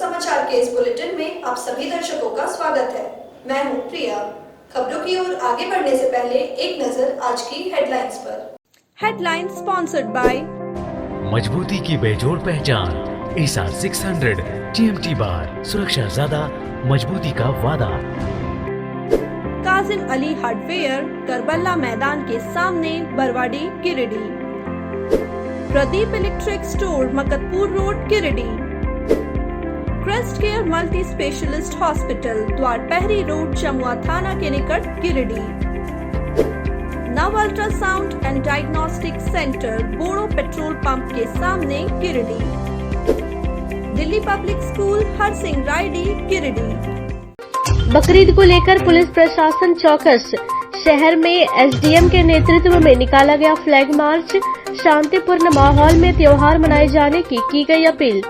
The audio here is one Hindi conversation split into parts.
समाचार के इस बुलेटिन में आप सभी दर्शकों का स्वागत है। मैं हूं प्रिया। खबरों की ओर आगे बढ़ने से पहले एक नजर आज की हेडलाइंस पर। हेडलाइंस स्पॉन्सर्ड बाय मजबूती की बेजोड़ पहचान एसआर 600 टीएमटी बार, सुरक्षा ज्यादा, मजबूती का वादा। काजिम अली हार्डवेयर, करबला मैदान के सामने, Barwadi, Giridih. Pradeep electric store, Makatpur road, Giridih. Crest care multi specialist hospital, Dwarpahari road, Jamua थाना के निकट, Giridih. Nav ultrasound and diagnostic centre, Boro petrol pump के सामने, गिरिडीह। Delhi public school, Harsingh Raidi, Giridih. बकरीद को लेकर पुलिस प्रशासन चौकस। शहर में एसडीएम के नेतृत्व में निकाला गया फ्लैग मार्च। शांतिपूर्ण माहौल में त्योहार मनाए जाने की गई अपील।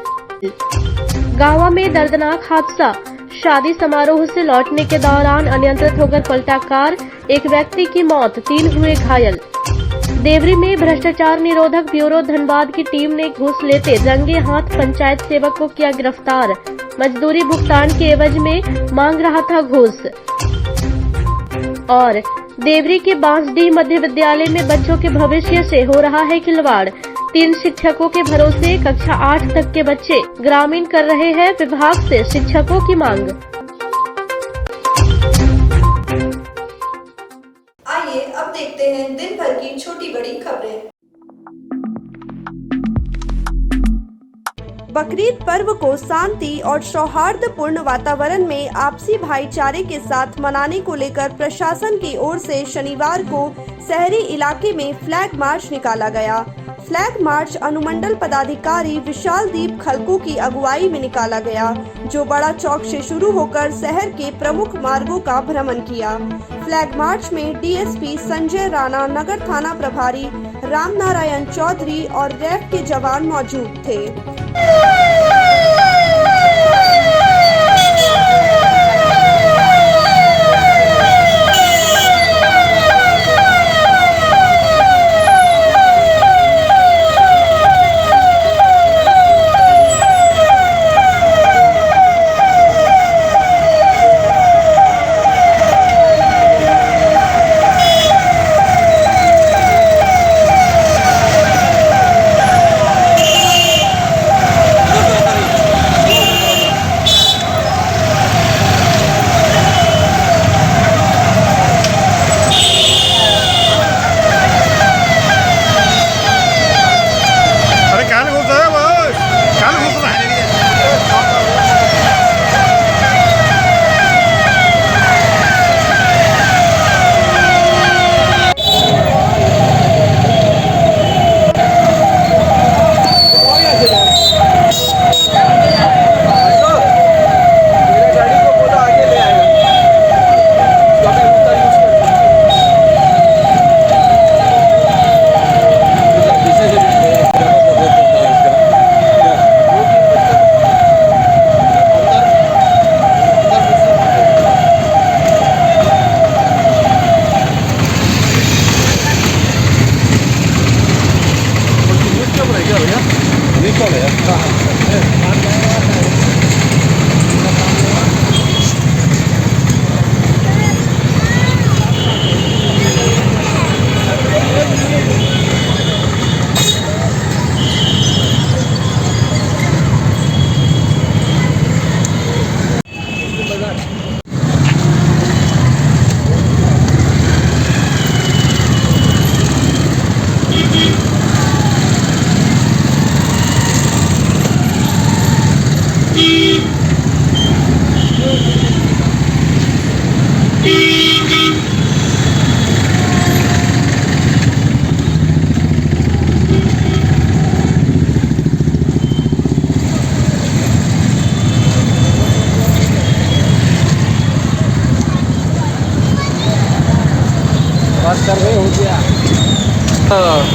गांवा में दर्दनाक हादसा। शादी समारोह से लौटने के दौरान अनियंत्रित होकर पलटा कार, एक व्यक्ति की मौत, 3 हुए घायल। देवरी में भ्रष्टाचार निरोधक ब्यूरो धनबाद की टीम ने घूस लेते रंगे हाथ पंचायत सेवक को किया गिरफ्तार। मजदूरी भुगतान के एवज में मांग रहा था घूस। और देवरी के बांसडीह मध्य विद्यालय में बच्चों के भविष्य से हो रहा है खिलवाड़। 3 शिक्षकों के भरोसे कक्षा 8 तक के बच्चे, ग्रामीण कर रहे हैं विभाग से शिक्षकों की मांग। आइए अब देखते हैं दिन भर की छोटी बड़ी खबरें। बकरीद पर्व को शांति और सौहार्दपूर्ण वातावरण में आपसी भाईचारे के साथ मनाने को लेकर प्रशासन की ओर से शनिवार को शहरी इलाके में फ्लैग मार्च निकाला गया। फ्लैग मार्च अनुमंडल पदाधिकारी विशालदीप खलकू की अगुवाई में निकाला गया, जो बड़ा चौक से शुरू होकर शहर के प्रमुख मार्गों का भ्रमण किया। फ्लैग मार्च में डीएसपी संजय राणा, नगर थाना प्रभारी रामनारायण चौधरी और रैफ के जवान मौजूद थे।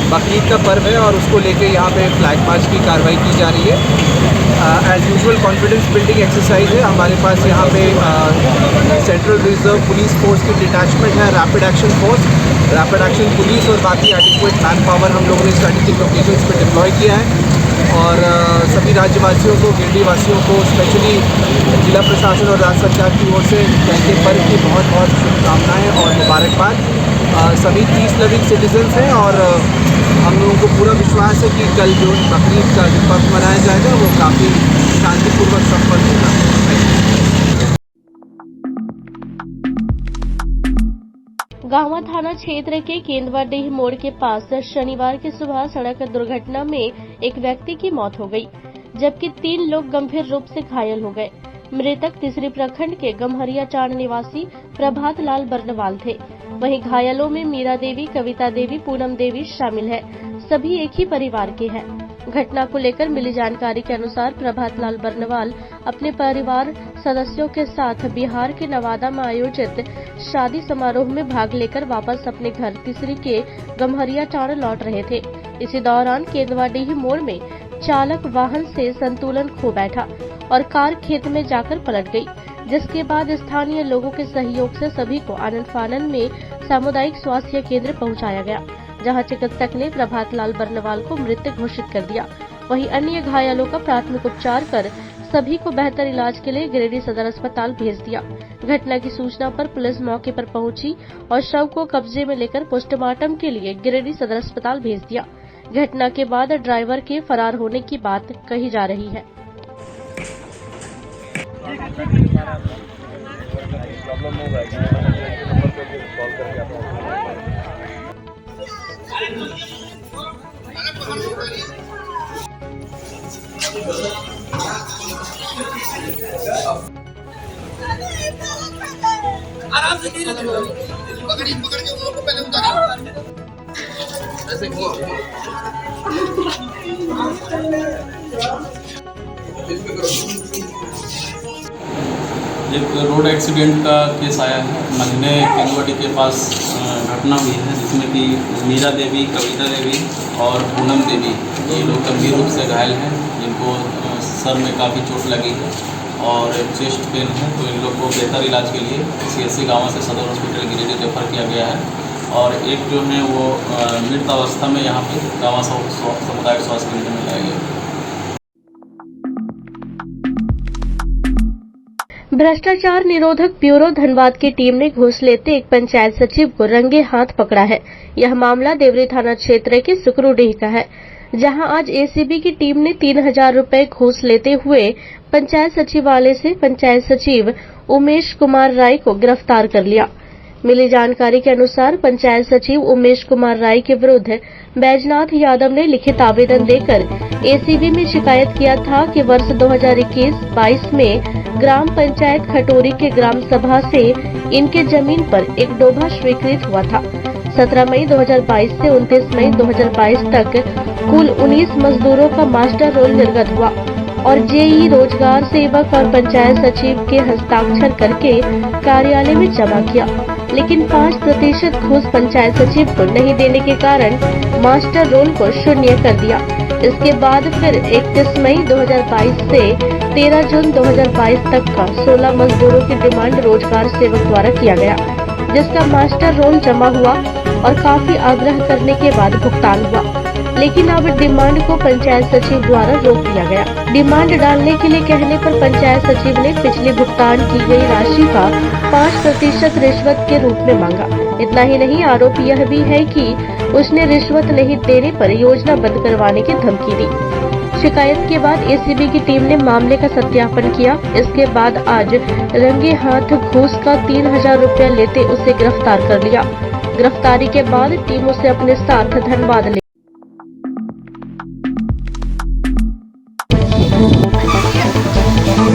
बकरीद का पर्व है और उसको लेके यहाँ पे फ्लैग मार्च की कार्रवाई की जा रही है। As usual confidence building exercise है। हमारे पास यहाँ पे सेंट्रल रिजर्व पुलिस फोर्स की डिटैचमेंट है, rapid action force, rapid action police और बाकी एडिक्वेट मैन पावर हम लोगों ने स्ट्रेटेजिक लोकेशंस पे डिप्लॉय किया है। और सभी राज्यवासियों को, गिरडी वासियों को, स्पेशली जिला प्रशासन और राज्य सरकार की ओर से के पर्व की बहुत बहुत शुभकामनाएँ और मुबारकबाद। सभी 30 लविंग सिटीजन्स हैं और हम लोगों को पूरा विश्वास है कि कल जो बकरीद का जो पर्व मनाया जाएगा वो काफ़ी शांतिपूर्वक संपन्न होगा। गांवा थाना क्षेत्र के केंदवाडीह मोड़ के पास शनिवार की सुबह सड़क दुर्घटना में एक व्यक्ति की मौत हो गई, जबकि 3 लोग गंभीर रूप से घायल हो गए। मृतक तीसरी प्रखंड के गम्हरिया चाण निवासी प्रभात लाल बर्नवाल थे। वहीं घायलों में मीरा देवी, कविता देवी, पूनम देवी शामिल है। सभी एक ही परिवार के हैं। घटना को लेकर मिली जानकारी के अनुसार प्रभात लाल बर्नवाल अपने परिवार सदस्यों के साथ बिहार के नवादा में आयोजित शादी समारोह में भाग लेकर वापस अपने घर तीसरी के गम्हरिया चाण लौट रहे थे। इसी दौरान केंदवाडीह मोड़ में चालक वाहन से संतुलन खो बैठा और कार खेत में जाकर पलट गई, जिसके बाद स्थानीय लोगों के सहयोग से सभी को आनन फानन में सामुदायिक स्वास्थ्य केंद्र पहुंचाया गया, जहां चिकित्सक ने प्रभात लाल बर्नवाल को मृत घोषित कर दिया। वहीं अन्य घायलों का प्राथमिक उपचार कर सभी को बेहतर इलाज के लिए गिरिडीह सदर अस्पताल भेज दिया। घटना की सूचना पर पुलिस मौके पर पहुंची और शव को कब्जे में लेकर पोस्टमार्टम के लिए गिरिडीह सदर अस्पताल भेज दिया। घटना के बाद ड्राइवर के फरार होने की बात कही जा रही है। आराम से धीरे धीरे पकड़ के उन लोगों को पहले उतारिए। ऐसे घुमाओ। एक रोड एक्सीडेंट का केस आया है। महीने केंदवाडी के पास घटना हुई है, जिसमें कि मीरा देवी, कविता देवी और पूनम देवी ये लोग गंभीर रूप से घायल हैं, जिनको सर में काफ़ी चोट लगी है और चेस्ट पेन है। तो इन लोग को बेहतर इलाज के लिए CSC गाँव से सदर हॉस्पिटल गिरिडीह रेफर किया गया है और एक जो है वो मृत अवस्था में यहाँ पे गाँव सामुदायिक स्वास्थ्य केंद्र में लाया गया। भ्रष्टाचार निरोधक ब्यूरो धनबाद की टीम ने घूस लेते एक पंचायत सचिव को रंगे हाथ पकड़ा है। यह मामला देवरी थाना क्षेत्र के सुकरूडीह का है, जहां आज ACB की टीम ने 3000 रुपए घूस लेते हुए पंचायत सचिवालय से पंचायत सचिव उमेश कुमार राय को गिरफ्तार कर लिया। मिली जानकारी के अनुसार पंचायत सचिव उमेश कुमार राय के विरुद्ध बैजनाथ यादव ने लिखित आवेदन देकर ACB में शिकायत किया था कि वर्ष 2021-22 में ग्राम पंचायत खटोरी के ग्राम सभा से इनके जमीन पर एक डोभा स्वीकृत हुआ था। 17 मई 2022 से 29 मई 2022 तक कुल 19 मजदूरों का मास्टर रोल निर्गत हुआ और JE रोजगार सेवक और पंचायत सचिव के हस्ताक्षर करके कार्यालय में जमा किया, लेकिन 5% घूस पंचायत सचिव को नहीं देने के कारण मास्टर रोल को शून्य कर दिया। इसके बाद फिर 31 मई 2022 से 13 जून 2022 तक का 16 मजदूरों की डिमांड रोजगार सेवक द्वारा किया गया, जिसका मास्टर रोल जमा हुआ और काफी आग्रह करने के बाद भुगतान हुआ, लेकिन अब डिमांड को पंचायत सचिव द्वारा रोक दिया गया। डिमांड डालने के लिए कहने पर पंचायत सचिव ने पिछले भुगतान की गई राशि का 5% रिश्वत के रूप में मांगा। इतना ही नहीं, आरोप यह भी है कि उसने रिश्वत नहीं देने पर योजना बंद करवाने की धमकी दी। शिकायत के बाद ACB की टीम ने मामले का सत्यापन किया। इसके बाद आज रंगे हाथ घूस का 3000 रुपया लेते उसे गिरफ्तार कर लिया। गिरफ्तारी के बाद टीम उसे अपने साथ धनबाद ले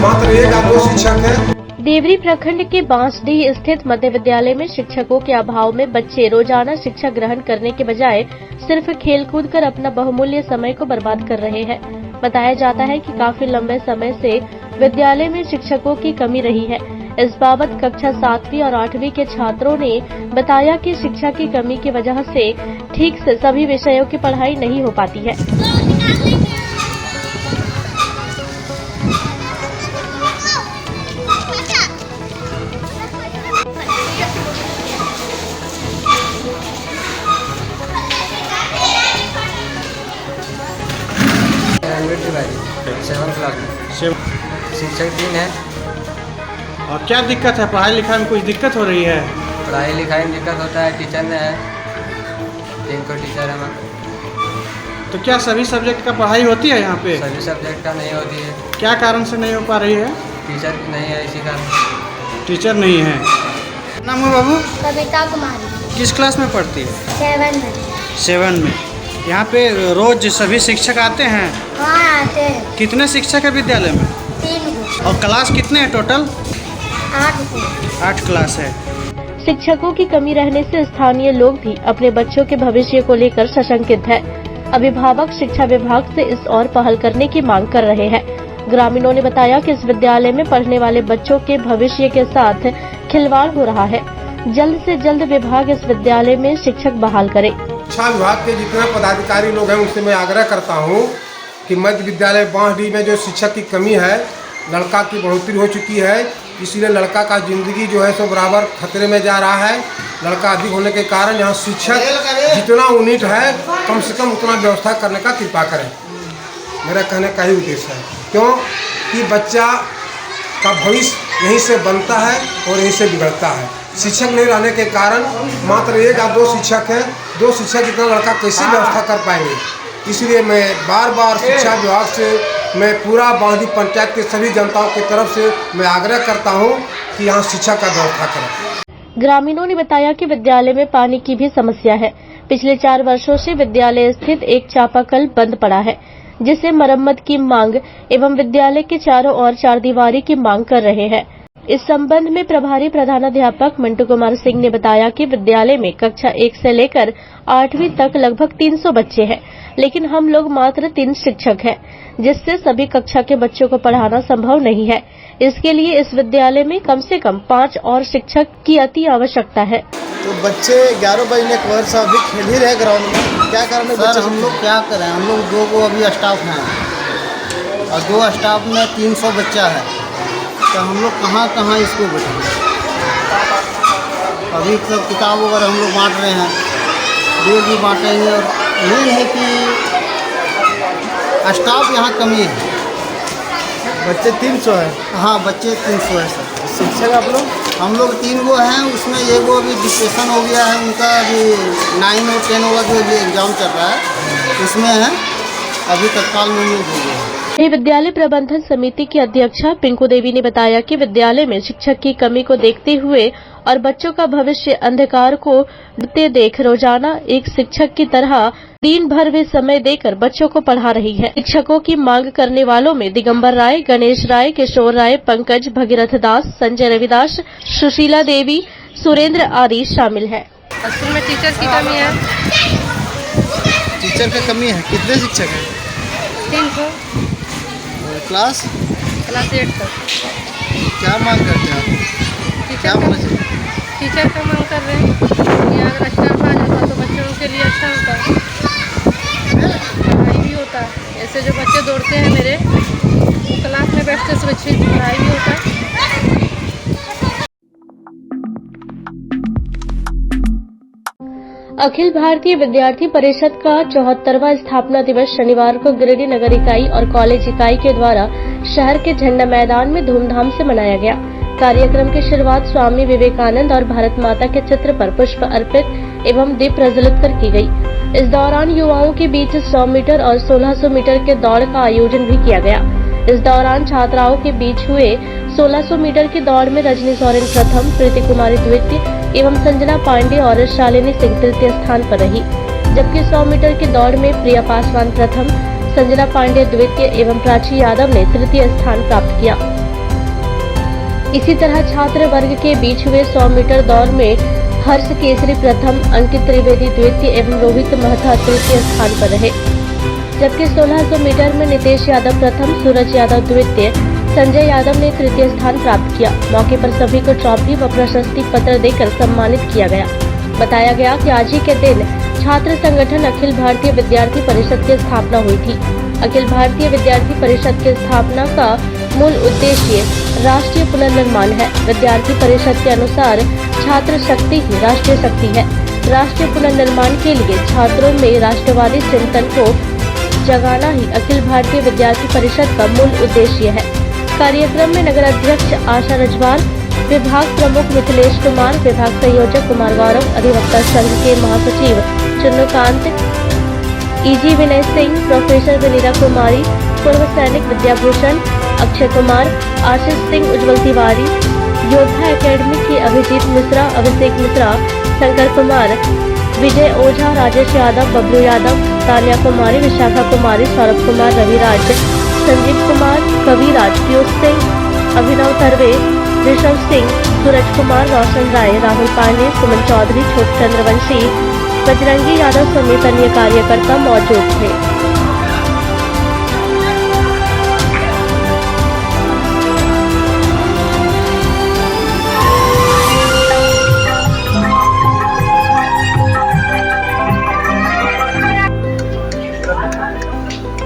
मात्र एक आपको शिक्षक है। देवरी प्रखंड के बांसडीह स्थित मध्य विद्यालय में शिक्षकों के अभाव में बच्चे रोजाना शिक्षा ग्रहण करने के बजाय सिर्फ खेलकूद कर अपना बहुमूल्य समय को बर्बाद कर रहे हैं। बताया जाता है कि काफी लंबे समय से विद्यालय में शिक्षकों की कमी रही है। इस बाबत कक्षा 7वीं और 8वीं के छात्रों ने बताया कि शिक्षा की कमी की वजह से ठीक से सभी विषयों की पढ़ाई नहीं हो पाती है। शिक्षक दिन है। और क्या दिक्कत है? पढ़ाई लिखाई में कुछ दिक्कत हो रही है? पढ़ाई लिखाई में दिक्कत होता है, टीचर ने है, 3 को टीचर है हमारा। तो क्या सभी सब्जेक्ट का पढ़ाई होती है यहाँ पे? सभी सब्जेक्ट का नहीं होती है। क्या कारण से नहीं हो पा रही है? टीचर नहीं है, इसी कारण। टीचर नहीं है। नाम है बाबू? कविता कुमारी। किस क्लास में पढ़ती है? 7 में। 7 में। यहाँ पे रोज सभी शिक्षक आते हैं? हाँ आते हैं। कितने शिक्षक है विद्यालय में? 3 को। और क्लास कितने हैं टोटल? 8 को। 8 क्लास है। शिक्षकों की कमी रहने से स्थानीय लोग भी अपने बच्चों के भविष्य को लेकर सशंकित है। अभिभावक शिक्षा विभाग से इस और पहल करने की मांग कर रहे हैं। ग्रामीणों ने बताया कि इस विद्यालय में पढ़ने वाले बच्चों के भविष्य के साथ खिलवाड़ हो रहा है। जल्द से जल्द विभाग इस विद्यालय में शिक्षक बहाल करे। शिक्षा विभाग के जितने पदाधिकारी लोग हैं उनसे मैं आग्रह करता हूं कि मध्य विद्यालय बांसडीह में जो शिक्षक की कमी है, लड़का की बढ़ोतरी हो चुकी है, इसीलिए लड़का का जिंदगी जो है सो बराबर खतरे में जा रहा है। लड़का अधिक होने के कारण यहाँ शिक्षक जितना यूनिट है कम से कम उतना व्यवस्था करने का कृपा करें। मेरा कहने का ही उद्देश्य है, क्यों कि बच्चा का भविष्य यहीं से बनता है और यहीं से बिगड़ता है। शिक्षक नहीं रहने के कारण मात्र 1 या 2 शिक्षक हैं, 2 शिक्षक इतना लड़का कैसे व्यवस्था कर पाएंगे। इसलिए मैं बार बार शिक्षा विभाग से मैं पूरा बांसडीह पंचायत के सभी जनताओं की तरफ से मैं आग्रह करता हूं कि यहाँ शिक्षा का व्यवस्था करें। ग्रामीणों ने बताया कि विद्यालय में पानी की भी समस्या है। पिछले 4 वर्षों से विद्यालय स्थित एक चापाकल बंद पड़ा है, जिसे मरम्मत की मांग एवं विद्यालय के चारों ओर 4 दीवारी की मांग कर रहे हैं। इस संबंध में प्रभारी प्रधानाध्यापक मंटू कुमार सिंह ने बताया कि विद्यालय में कक्षा 1 से लेकर 8वीं तक लगभग 300 बच्चे हैं, लेकिन हम लोग मात्र 3 शिक्षक हैं, जिससे सभी कक्षा के बच्चों को पढ़ाना संभव नहीं है। इसके लिए इस विद्यालय में कम से कम 5 और शिक्षक की अति आवश्यकता है। तो बच्चे 11 बजने के बाद अभी खेल ही रहे ग्राउंड में, क्या कारण है? सर हम लोग क्या करें, हम लोग 2 को अभी स्टाफ हैं और 2 स्टाफ में 300 बच्चा है, तो हम लोग कहाँ इसको बैठेंगे। अभी सब किताब वगैरह हम लोग बांट रहे हैं, बैग भी बांटेंगे। और मेन है कि स्टाफ यहाँ कमी है। बच्चे 300 है? हाँ बच्चे 300 है सर। शिक्षक आप लोग? हम लोग 3 गो हैं, उसमें 1 गो अभी डिस्कशन हो गया है, उनका अभी 9 और 10 होगा जो अभी एग्जाम चल रहा है, उसमें है अभी तत्काल में मिल गई है। विद्यालय प्रबंधन समिति की अध्यक्षा पिंकू देवी ने बताया कि विद्यालय में शिक्षक की कमी को देखते हुए और बच्चों का भविष्य अंधकार को डूबते देख रोजाना एक शिक्षक की तरह दिन भर वे समय देकर बच्चों को पढ़ा रही है। शिक्षकों की मांग करने वालों में दिगंबर राय, गणेश राय, किशोर राय, पंकज, भगीरथ दास, संजय रविदास, सुशीला देवी, सुरेंद्र आदि शामिल है। स्कूल में टीचर की कमी है। टीचर का कमी है। कितने शिक्षक हैं? 300। क्लास 8 तक। क्या मांग करते हैं आप? क्या होना चाहिए? टीचर का मांग कर रहे हैं या अगर स्टाफ आ जाता तो बच्चों के लिए अच्छा होता, पढ़ाई भी होता। ऐसे जो बच्चे दौड़ते हैं मेरे, वो क्लास में बैठते सुरक्षित पढ़ाई भी होता। अखिल भारतीय विद्यार्थी परिषद का 74वां स्थापना दिवस शनिवार को गिरिडीह नगर इकाई और कॉलेज इकाई के द्वारा शहर के झंडा मैदान में धूमधाम से मनाया गया। कार्यक्रम की शुरुआत स्वामी विवेकानंद और भारत माता के चित्र पर पुष्प अर्पित एवं दीप प्रज्वलित कर की गई। इस दौरान युवाओं के बीच 100 मीटर और 1600 मीटर के दौड़ का आयोजन भी किया गया। इस दौरान छात्राओं के बीच हुए 1600 मीटर की दौड़ में रजनी सोरेन प्रथम, प्रीति कुमारी द्वितीय एवं संजना पांडे और शालिनी सिंह तृतीय स्थान पर रही, जबकि 100 मीटर की दौड़ में प्रिया पासवान प्रथम, संजना पांडे द्वितीय एवं प्राची यादव ने तृतीय स्थान प्राप्त किया। इसी तरह छात्र वर्ग के बीच हुए 100 मीटर दौड़ में हर्ष केसरी प्रथम, अंकित त्रिवेदी द्वितीय एवं रोहित महथा तृतीय स्थान पर रहे, जबकि 1600 मीटर में नितेश यादव प्रथम, सूरज यादव द्वितीय, संजय यादव ने तृतीय स्थान प्राप्त किया। मौके पर सभी को ट्रॉफी व प्रशस्ति पत्र देकर सम्मानित किया गया। बताया गया कि आज ही के दिन छात्र संगठन अखिल भारतीय विद्यार्थी परिषद की स्थापना हुई थी। अखिल भारतीय विद्यार्थी परिषद की स्थापना का मूल उद्देश्य राष्ट्रीय पुनर्निर्माण है। विद्यार्थी परिषद के अनुसार छात्र शक्ति ही राष्ट्रीय शक्ति है। राष्ट्रीय पुनर्निर्माण के लिए छात्रों में राष्ट्रवादी चिंतन को जगाना ही अखिल भारतीय विद्यार्थी परिषद का मूल उद्देश्य है। कार्यक्रम में नगर अध्यक्ष आशा रजवाल, विभाग प्रमुख मिथिलेश कुमार, विभाग संयोजक कुमार गौरव, अधिवक्ता संघ के महासचिव चंद्रकांत, ईजी विनय सिंह, प्रोफेसर विनीता कुमारी, पूर्व सैनिक विद्याभूषण, अक्षय कुमार, आशीष सिंह, उज्जवल तिवारी, योद्धा एकेडमी के अभिजीत मिश्रा, अभिषेक मिश्रा, शंकर कुमार, विजय ओझा, राजेश यादव, बबलू यादव, तान्या कुमारी, विशाखा कुमारी, सौरभ कुमार, रविराज, संजीव कुमार, कविराज, पीयूष सिंह, अभिनव तरवे, ऋषभ सिंह, सूरज कुमार, रोशन राय, राहुल पांडे, सुमन चौधरी, छोट चंद्रवंशी, बजरंगी यादव समेत अन्य कार्यकर्ता मौजूद थे।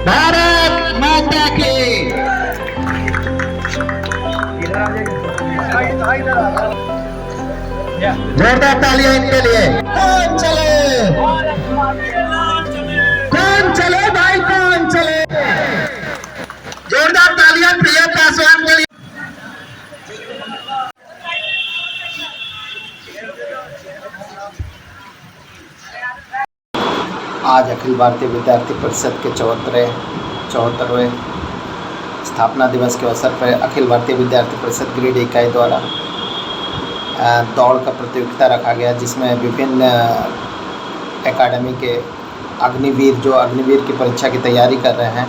भारत माता की जोरदार तालियां इनके लिए। कौन चले, कौन चले भाई, कौन चले। जोरदार तालियां प्रिय पासवान के लिए। आज अखिल भारतीय विद्यार्थी परिषद के 74वें स्थापना दिवस के अवसर पर अखिल भारतीय विद्यार्थी परिषद ग्रेड इकाई द्वारा दौड़ का प्रतियोगिता रखा गया, जिसमें विभिन्न एकेडमी के अग्निवीर की परीक्षा की तैयारी कर रहे हैं,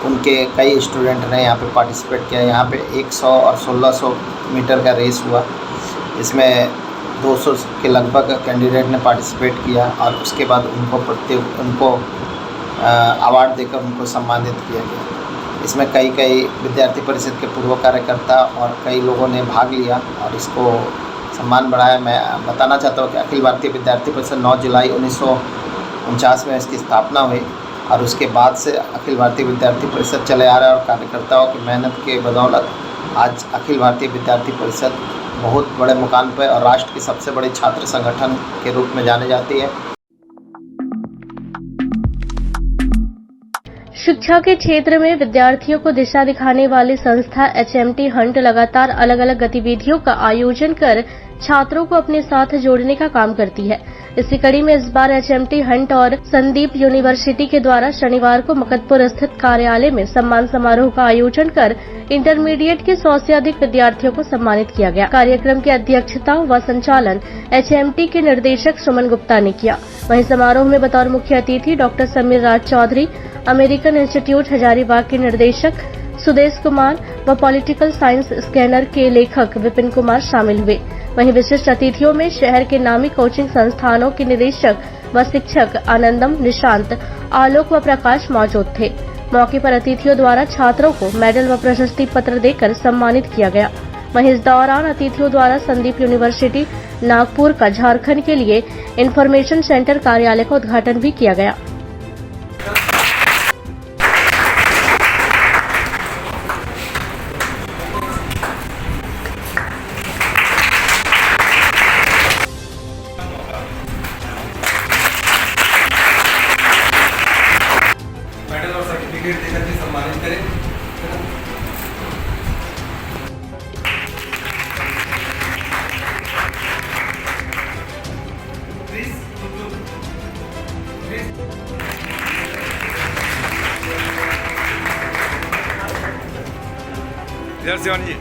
उनके कई स्टूडेंट ने यहाँ पे पार्टिसिपेट किया। यहाँ पे 100 और 1600 मीटर का रेस हुआ। इसमें 200 के लगभग कैंडिडेट ने पार्टिसिपेट किया और उसके बाद उनको अवार्ड देकर उनको सम्मानित किया गया। इसमें कई विद्यार्थी परिषद के पूर्व कार्यकर्ता और कई लोगों ने भाग लिया और इसको सम्मान बढ़ाया। मैं बताना चाहता हूँ कि अखिल भारतीय विद्यार्थी परिषद 9 जुलाई 1949 में इसकी स्थापना हुई और उसके बाद से अखिल भारतीय विद्यार्थी परिषद चले आ रहा है और कार्यकर्ताओं की मेहनत के बदौलत आज अखिल भारतीय विद्यार्थी परिषद बहुत बड़े मुकाम पर और राष्ट्र की सबसे बड़ी छात्र संगठन के रूप में जाने जाती है। शिक्षा के क्षेत्र में विद्यार्थियों को दिशा दिखाने वाली संस्था HMT हंट लगातार अलग अलग गतिविधियों का आयोजन कर छात्रों को अपने साथ जोड़ने का काम करती है। इसी कड़ी में इस बार HMT हंट और संदीप यूनिवर्सिटी के द्वारा शनिवार को मकतपुर स्थित कार्यालय में सम्मान समारोह का आयोजन कर इंटरमीडिएट के 100 से अधिक विद्यार्थियों को सम्मानित किया गया। कार्यक्रम की अध्यक्षता व संचालन HMT के निर्देशक सुमन गुप्ता ने किया। वहीं समारोह में बतौर मुख्य अतिथि डॉक्टर समीर राज चौधरी, अमेरिकन इंस्टीट्यूट हजारीबाग के निर्देशक सुदेश कुमार व पॉलिटिकल साइंस स्कैनर के लेखक विपिन कुमार शामिल हुए। वहीं विशिष्ट अतिथियों में शहर के नामी कोचिंग संस्थानों के निदेशक व शिक्षक आनंदम, निशांत, आलोक व प्रकाश मौजूद थे। मौके पर अतिथियों द्वारा छात्रों को मेडल व प्रशस्ति पत्र देकर सम्मानित किया गया। वहीं इस दौरान अतिथियों द्वारा संदीप यूनिवर्सिटी नागपुर का झारखंड के लिए इंफॉर्मेशन सेंटर कार्यालय का उद्घाटन भी किया गया। मेडल और सर्टिफिकेट देकर के सम्मानित करें। इधर से जी।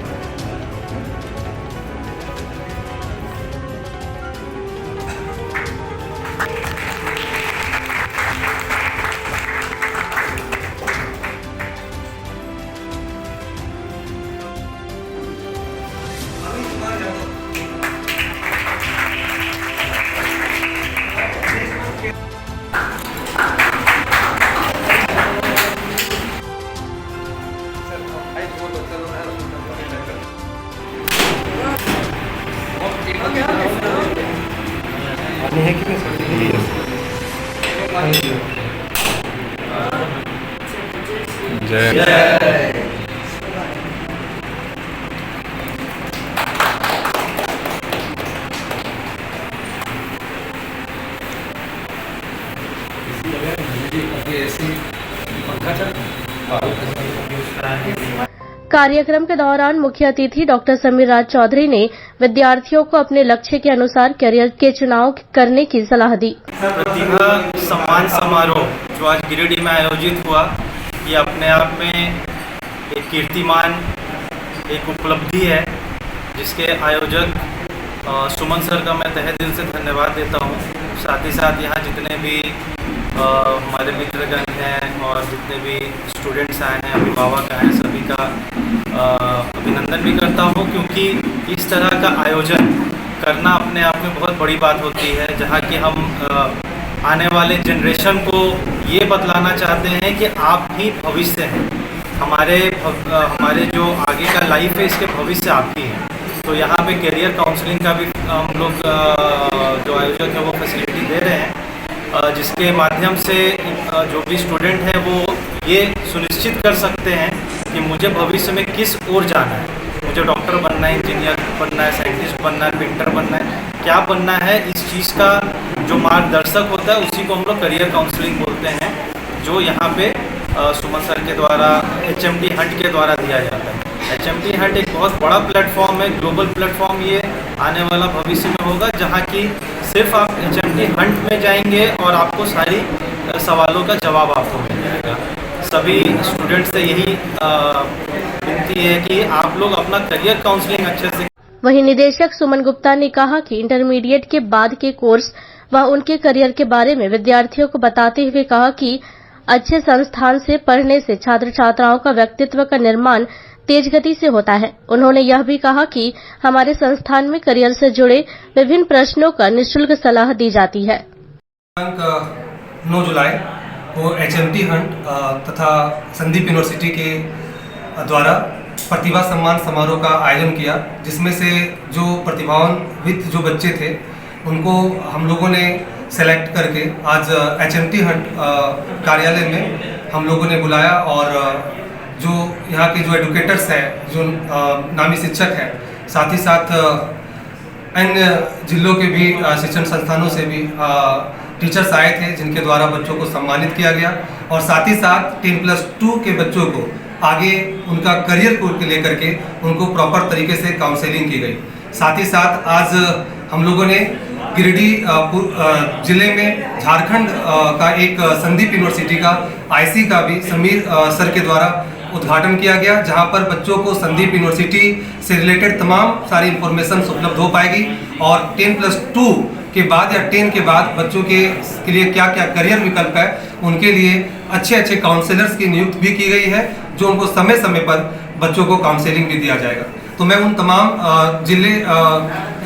ऐसी कार्यक्रम के दौरान मुख्य अतिथि डॉक्टर समीर राज चौधरी ने विद्यार्थियों को अपने लक्ष्य के अनुसार करियर के चुनाव करने की सलाह दी। प्रतिभा सम्मान समारोह जो आज गिरिडीह में आयोजित हुआ, ये अपने आप में एक कीर्तिमान, एक उपलब्धि है, जिसके आयोजक सुमन सर का मैं तहे दिल से धन्यवाद देता हूँ। साथ ही साथ यहाँ जितने भी हमारे मित्रगण हैं और जितने भी स्टूडेंट्स आए हैं, अभिभावक आए हैं, सभी का अभिनंदन भी करता हूँ, क्योंकि इस तरह का आयोजन करना अपने आप में बहुत बड़ी बात होती है, जहाँ कि हम आने वाले जनरेशन को ये बतलाना चाहते हैं कि आप ही भविष्य हैं, हमारे जो आगे का लाइफ है इसके भविष्य आप ही हैं। तो यहाँ पे करियर काउंसलिंग का भी हम लोग जो आयोजक है वो फैसिलिटी दे रहे हैं, जिसके माध्यम से जो भी स्टूडेंट है वो ये सुनिश्चित कर सकते हैं कि मुझे भविष्य में किस ओर जाना है, मुझे डॉक्टर बनना है, इंजीनियर बनना है, साइंटिस्ट बनना है, पेंटर बनना है, क्या बनना है, इस चीज़ का जो मार्गदर्शक होता है उसी को हम लोग करियर काउंसलिंग बोलते हैं, जो यहाँ पे सुमन सर के द्वारा HMT हंट के द्वारा दिया जाता है। HMT हंट एक बहुत बड़ा प्लेटफॉर्म है, ग्लोबल प्लेटफॉर्म ये आने वाला भविष्य में होगा, जहाँ की सिर्फ आप HMT हंट में जाएंगे और आपको सारी सवालों का जवाब आपको मिल जाएगा। सभी स्टूडेंट्स से यही विनती है कि आप लोग अपना करियर काउंसलिंग अच्छे से। वहीं निदेशक सुमन गुप्ता ने कहा कि इंटरमीडिएट के बाद के कोर्स व उनके करियर के बारे में विद्यार्थियों को बताते हुए कहा कि अच्छे संस्थान से पढ़ने से छात्र छात्राओं का व्यक्तित्व का निर्माण तेज गति से होता है। उन्होंने यह भी कहा कि हमारे संस्थान में करियर से जुड़े विभिन्न प्रश्नों का निःशुल्क सलाह दी जाती है। 9 जुलाई को HMT हंट तथा संदीप यूनिवर्सिटी के द्वारा प्रतिभा सम्मान समारोह का आयोजन किया, जिसमें से जो प्रतिभान्वित जो बच्चे थे उनको हम लोगों ने सेलेक्ट करके आज HMT हंट कार्यालय में हम लोगों ने बुलाया और जो यहाँ के जो एडुकेटर्स हैं, जो नामी शिक्षक हैं, साथ ही साथ अन्य जिलों के भी शिक्षण संस्थानों से भी टीचर्स आए थे, जिनके द्वारा बच्चों को सम्मानित किया गया और साथ ही साथ 10+2 के बच्चों को आगे उनका करियर को लेकर के उनको प्रॉपर तरीके से काउंसलिंग की गई। साथ ही साथ आज हम लोगों ने गिरिडीह जिले में झारखंड का एक संदीप यूनिवर्सिटी का IC का भी समीर सर के द्वारा उद्घाटन किया गया, जहां पर बच्चों को संदीप यूनिवर्सिटी से रिलेटेड तमाम सारी इंफॉर्मेशन उपलब्ध हो पाएगी और 10+2 के बाद या 10 के बाद बच्चों के लिए क्या क्या करियर विकल्प है, उनके लिए अच्छे अच्छे काउंसलर्स की नियुक्ति भी की गई है, जो उनको समय समय पर बच्चों को काउंसलिंग भी दिया जाएगा। तो मैं उन तमाम जिले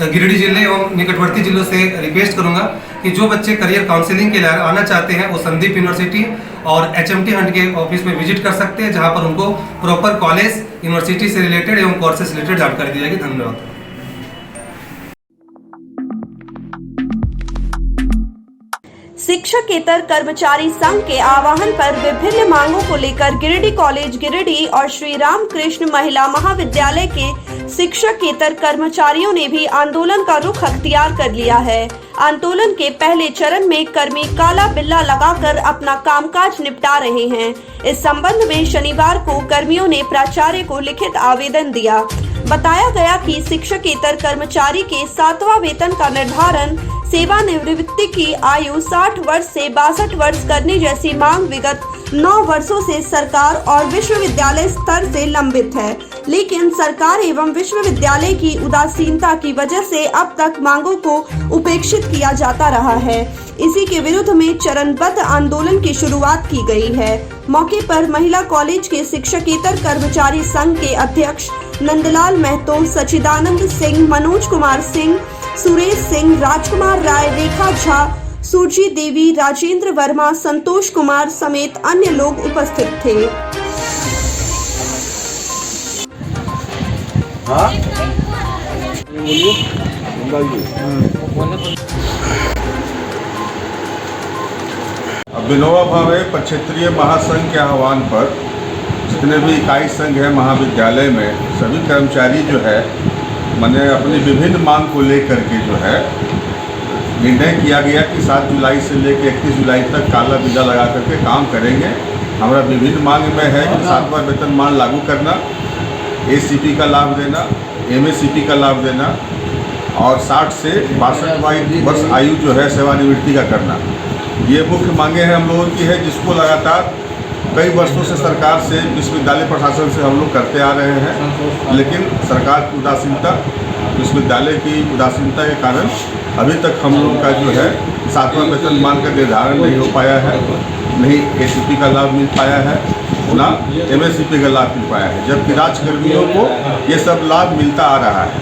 गिरिडीह जिले एवं निकटवर्ती जिलों से रिक्वेस्ट करूंगा कि जो बच्चे करियर काउंसलिंग के लिए आना चाहते हैं वो संदीप यूनिवर्सिटी और HMT हंट के ऑफिस में विजिट कर सकते हैं, जहां पर उनको प्रॉपर कॉलेज यूनिवर्सिटी से रिलेटेड एवं कोर्सेज से रिलेटेड जानकारी दी जाएगी। धन्यवाद। शिक्षकेतर कर्मचारी संघ के आह्वान पर विभिन्न मांगों को लेकर गिरिडीह कॉलेज गिरिडीह और श्री राम कृष्ण महिला महाविद्यालय के शिक्षकेतर कर्मचारियों ने भी आंदोलन का रुख अख्तियार कर लिया है। आंदोलन के पहले चरण में कर्मी काला बिल्ला लगाकर अपना कामकाज निपटा रहे हैं। इस संबंध में शनिवार को कर्मियों ने प्राचार्य को लिखित आवेदन दिया। बताया गया कि शिक्षकेतर कर्मचारी के 7वां वेतन का निर्धारण, सेवानिवृत्ति की आयु 60 वर्ष से 62 वर्ष करने जैसी मांग विगत 9 वर्षों से सरकार और विश्वविद्यालय स्तर से लंबित है, लेकिन सरकार एवं विश्वविद्यालय की उदासीनता की वजह से अब तक मांगों को उपेक्षित किया जाता रहा है। इसी के विरुद्ध में चरणबद्ध आंदोलन की शुरुआत की गई है। मौके पर महिला कॉलेज के शिक्षकेतर कर्मचारी संघ के अध्यक्ष नंदलाल महतो, सचिदानंद सिंह, मनोज कुमार सिंह, सुरेश सिंह, राजकुमार राय, रेखा झा, सूर्जी देवी, राजेंद्र वर्मा, संतोष कुमार समेत अन्य लोग उपस्थित थे। विनोबा भावे प्रक्षेत्रीय महासंघ के आह्वान पर जितने भी इकाई संघ है महाविद्यालय में, सभी कर्मचारी जो है मैंने अपनी विभिन्न मांग को लेकर के जो है निर्णय किया गया कि 7 जुलाई से लेकर 31 जुलाई तक काला बिल्ला लगा करके काम करेंगे। हमारा विभिन्न मांग में है कि 7वां वेतनमान लागू करना, ACP का लाभ देना, MACP का लाभ देना और 60 से 62 वर्ष आयु जो है सेवानिवृत्ति का करना, ये मुख्य मांगे हैं हम लोगों की है, जिसको लगातार कई वर्षों से सरकार से, विश्वविद्यालय प्रशासन से हम लोग करते आ रहे हैं, लेकिन सरकार की उदासीनता, विश्वविद्यालय की उदासीनता के कारण अभी तक हम लोग का जो है 7वां वेतनमान का निर्धारण नहीं हो पाया है, नहीं ACP का लाभ मिल पाया है, ना MACP का लाभ मिल पाया है, जबकि राज्यकर्मियों को ये सब लाभ मिलता आ रहा है।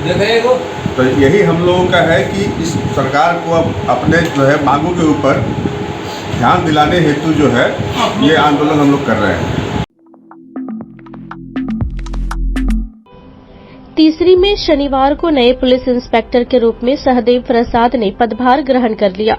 तो यही हम लोगों का है कि इस सरकार को अब अपने जो है मांगों के ऊपर ध्यान दिलाने हेतु जो है ये आंदोलन हम लोग कर रहे हैं। तीसरी में शनिवार को नए पुलिस इंस्पेक्टर के रूप में सहदेव प्रसाद ने पदभार ग्रहण कर लिया।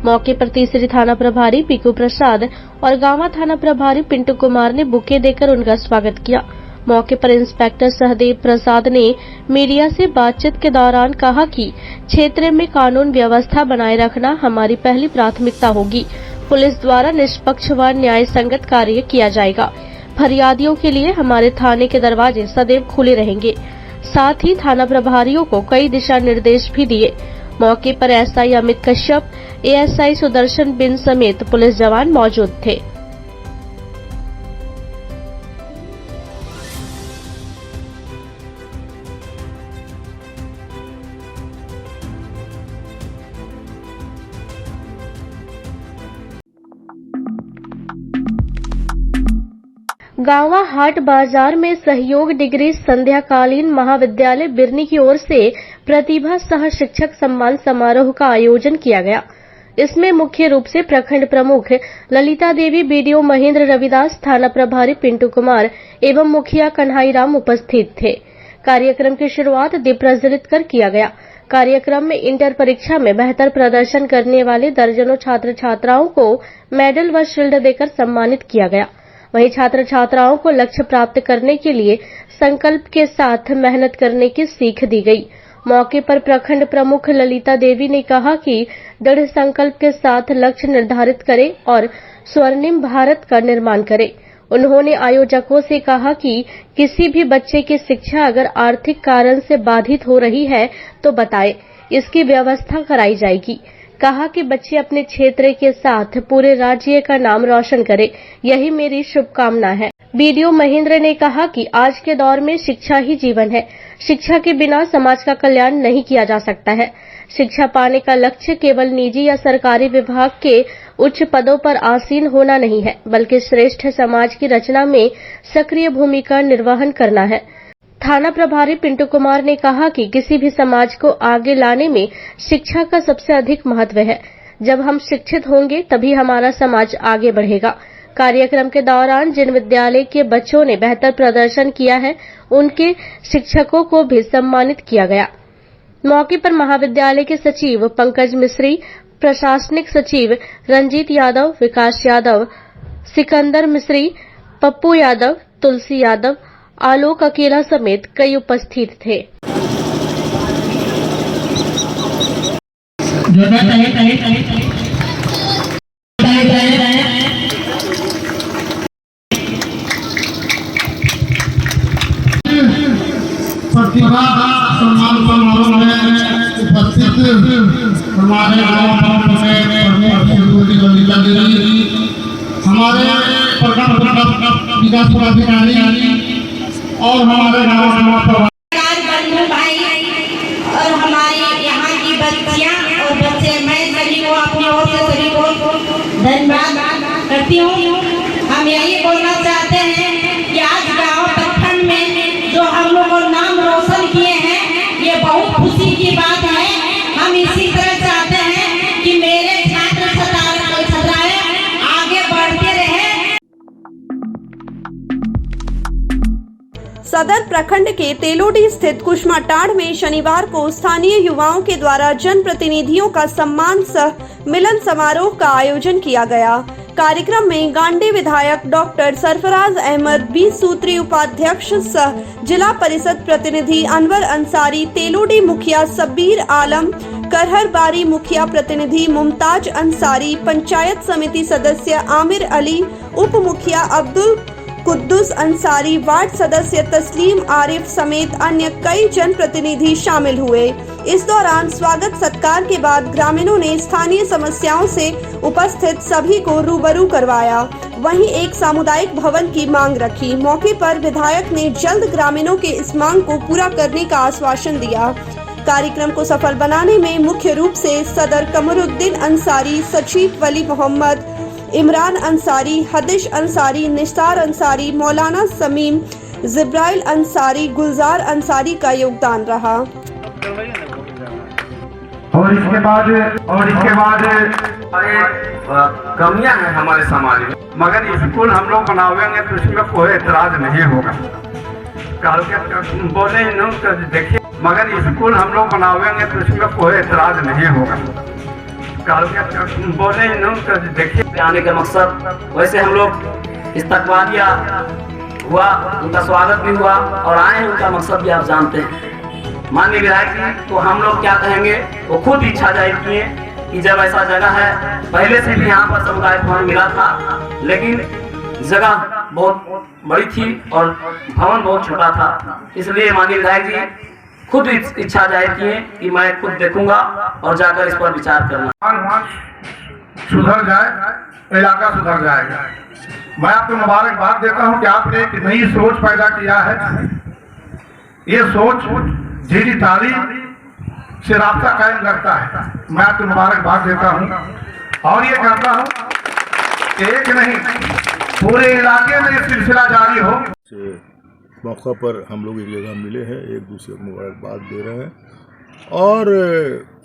मौके पर तीसरी थाना प्रभारी पीकू प्रसाद और गांवा थाना प्रभारी पिंटू कुमार ने बुके देकर उनका स्वागत किया। मौके पर इंस्पेक्टर सहदेव प्रसाद ने मीडिया से बातचीत के दौरान कहा कि क्षेत्र में कानून व्यवस्था बनाए रखना हमारी पहली प्राथमिकता होगी। पुलिस द्वारा निष्पक्ष व न्याय संगत कार्य किया जाएगा। फरियादियों के लिए हमारे थाने के दरवाजे सदैव खुले रहेंगे। साथ ही थाना प्रभारियों को कई दिशा निर्देश भी दिए। मौके पर SI अमित कश्यप, ASI सुदर्शन बिन समेत पुलिस जवान मौजूद थे। गांवा हाट बाजार में सहयोग डिग्री संध्याकालीन महाविद्यालय बिरनी की ओर से प्रतिभा सह शिक्षक सम्मान समारोह का आयोजन किया गया। इसमें मुख्य रूप से प्रखंड प्रमुख ललिता देवी, BDO महेंद्र रविदास, थाना प्रभारी पिंटू कुमार एवं मुखिया कन्हाईराम उपस्थित थे। कार्यक्रम की शुरुआत दीप प्रज्वलित कर किया गया। कार्यक्रम में इंटर परीक्षा में बेहतर प्रदर्शन करने वाले दर्जनों छात्र छात्राओं को मेडल व शील्ड देकर सम्मानित किया गया। वहीं छात्र छात्राओं को लक्ष्य प्राप्त करने के लिए संकल्प के साथ मेहनत करने की सीख दी गई। मौके पर प्रखंड प्रमुख ललिता देवी ने कहा कि दृढ़ संकल्प के साथ लक्ष्य निर्धारित करें और स्वर्णिम भारत का निर्माण करें। उन्होंने आयोजकों से कहा कि किसी भी बच्चे की शिक्षा अगर आर्थिक कारण से बाधित हो रही है तो बताए, इसकी व्यवस्था कराई जाएगी। कहा कि बच्चे अपने क्षेत्र के साथ पूरे राज्य का नाम रोशन करें, यही मेरी शुभकामना है। BDO महेंद्र ने कहा कि आज के दौर में शिक्षा ही जीवन है। शिक्षा के बिना समाज का कल्याण नहीं किया जा सकता है। शिक्षा पाने का लक्ष्य केवल निजी या सरकारी विभाग के उच्च पदों पर आसीन होना नहीं है, बल्कि श्रेष्ठ समाज की रचना में सक्रिय भूमिका निर्वहन करना है। थाना प्रभारी पिंटू कुमार ने कहा कि किसी भी समाज को आगे लाने में शिक्षा का सबसे अधिक महत्व है। जब हम शिक्षित होंगे तभी हमारा समाज आगे बढ़ेगा। कार्यक्रम के दौरान जिन विद्यालय के बच्चों ने बेहतर प्रदर्शन किया है, उनके शिक्षकों को भी सम्मानित किया गया। मौके पर महाविद्यालय के सचिव पंकज मिश्री, प्रशासनिक सचिव रंजीत यादव, विकास यादव, सिकंदर मिश्री, पप्पू यादव, तुलसी यादव, आलोक अकेला समेत कई उपस्थित थे। प्रतिभा सम्मान समारोह में उपस्थित हमारे हमारे प्रखंड विकास पदाधिकारी और हमारे बंधु भाई और हमारे यहाँ की बच्चियाँ और बच्चे, मैं सभी को अपनी ओर से सभी को धन्यवाद करती हूँ। हम यही बोलना चाहते हैं कि आज गाँव प्रखंड में जो हम लोग को नाम रोशन किए हैं, ये बहुत खुशी की बात है। हम इसी तरह चाहते हैं कि मेरे छात्र छात्राएं आगे बढ़ते रहे। सदर प्रखंड के तेलोडी स्थित कुशमाटांड़ में शनिवार को स्थानीय युवाओं के द्वारा जनप्रतिनिधियों का सम्मान सह मिलन समारोह का आयोजन किया गया। कार्यक्रम में गांडी विधायक डॉक्टर सरफराज अहमद, 20 सूत्री उपाध्यक्ष सह जिला परिषद प्रतिनिधि अनवर अंसारी, तेलोडी मुखिया सब्बीर आलम, करहरबारी मुखिया प्रतिनिधि मुमताज अंसारी, पंचायत समिति सदस्य आमिर अली, उप मुखिया अब्दुल कुद्दुस अंसारी, वार्ड सदस्य तस्लीम आरिफ समेत अन्य कई जनप्रतिनिधि शामिल हुए। इस दौरान स्वागत सत्कार के बाद ग्रामीणों ने स्थानीय समस्याओं से उपस्थित सभी को रूबरू करवाया। वहीं एक सामुदायिक भवन की मांग रखी। मौके पर विधायक ने जल्द ग्रामीणों के इस मांग को पूरा करने का आश्वासन दिया। कार्यक्रम को सफल बनाने में मुख्य रूप से सदर कमरुद्दीन अंसारी, सचिव वली मोहम्मद, इमरान अंसारी, हदिश अंसारी, निसार अंसारी, मौलाना समीम, जिब्राइल अंसारी, गुलजार अंसारी का योगदान रहा। और इसके बाद कमियां हैं हमारे समाज में, मगर स्कूल हम लोग बनावेंगे तो इसमें कोई एतराज नहीं होगा। कल के बोले न तो देखिए, मगर स्कूल हम लोग बनावेंगे तो इसमें कोई एतराज नहीं होगा। कल के बोले न तो देखिए, आने का मकसद वैसे हम लोग इस्तकबालिया हुआ, उनका स्वागत भी हुआ और आए हैं, उनका मकसद भी आप जानते हैं। माननीय विधायक जी, तो हम लोग क्या कहेंगे, वो खुद इच्छा जाहिर किए कि जब ऐसा जगह है, पहले से भी यहाँ पर समुदाय भवन मिला था, लेकिन जगह बहुत बड़ी थी और भवन बहुत छोटा था, इसलिए माननीय विधायक जी खुद इच्छा जाहिर किए कि मैं खुद देखूंगा और जाकर इस पर विचार करना। सुधर जाए, इलाका सुधर जाएगा। मैं आपको मुबारकबाद देता हूं कि आपने एक नई सोच पैदा किया है। ये सोच जीरी तारीख से रास्ता कायम करता है। मैं आपको मुबारकबाद देता हूं और ये कहता हूं कि एक नहीं, पूरे इलाके में ये सिलसिला जारी हो। मौका पर हम लोग एक जगह मिले हैं, एक दूसरे को मुबारकबाद दे रहे हैं और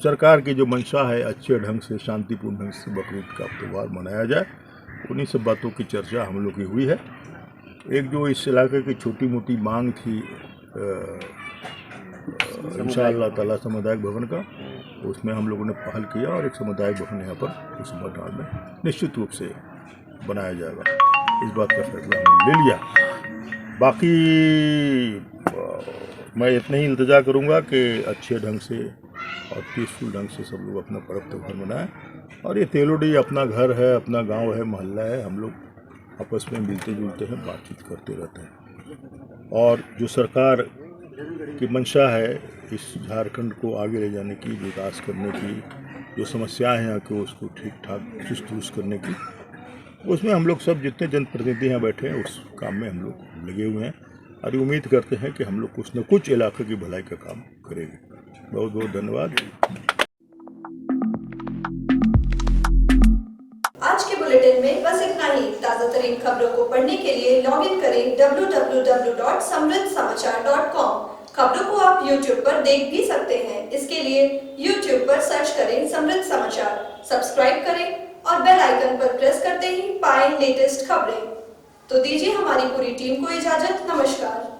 सरकार की जो मंशा है अच्छे ढंग से, शांतिपूर्ण ढंग से बकरीद का त्यौहार मनाया जाए, उन्हीं सब बातों की चर्चा हम लोग की हुई है। एक जो इस इलाके की छोटी मोटी मांग थी इंशाअल्लाह ताला सामुदायिक भवन का, उसमें हम लोगों ने पहल किया और एक सामुदायिक भवन यहाँ पर उस मकान में निश्चित रूप से बनाया जाएगा। इस बात का फैसला हमने ले लिया। बाकी मैं इतना ही इल्तिजा करूँगा कि अच्छे ढंग से और पीसफुल ढंग से सब लोग अपना पर्व त्यौहार मनाएं। और ये तेलोडी अपना घर है, अपना गांव है, मोहल्ला है, हम लोग आपस में मिलते जुलते हैं, बातचीत करते रहते हैं। और जो सरकार की मंशा है इस झारखंड को आगे ले जाने की, विकास करने की, जो समस्याएं हैं यहाँ की उसको ठीक ठाक चुस्त दुरुस्त करने की, उसमें हम लोग सब जितने जनप्रतिनिधि यहाँ बैठे हैं उस काम में हम लोग लगे हुए हैं और उम्मीद करते हैं कि हम लोग कुछ न कुछ इलाके की भलाई का काम करेंगे। बहुत बहुत धन्यवाद। आज के बुलेटिन में बस इतना ही। ताज़ा तरीन खबरों को पढ़ने के लिए लॉग इन करें www.samriddhsamachar.com। खबरों को आप YouTube पर देख भी सकते हैं। इसके लिए YouTube पर सर्च करें समृद्ध समाचार, सब्सक्राइब करें और बेल आइकन पर प्रेस करते ही पाएं लेटेस्ट खबरें। तो दीजिए हमारी पूरी टीम को इजाजत। नमस्कार।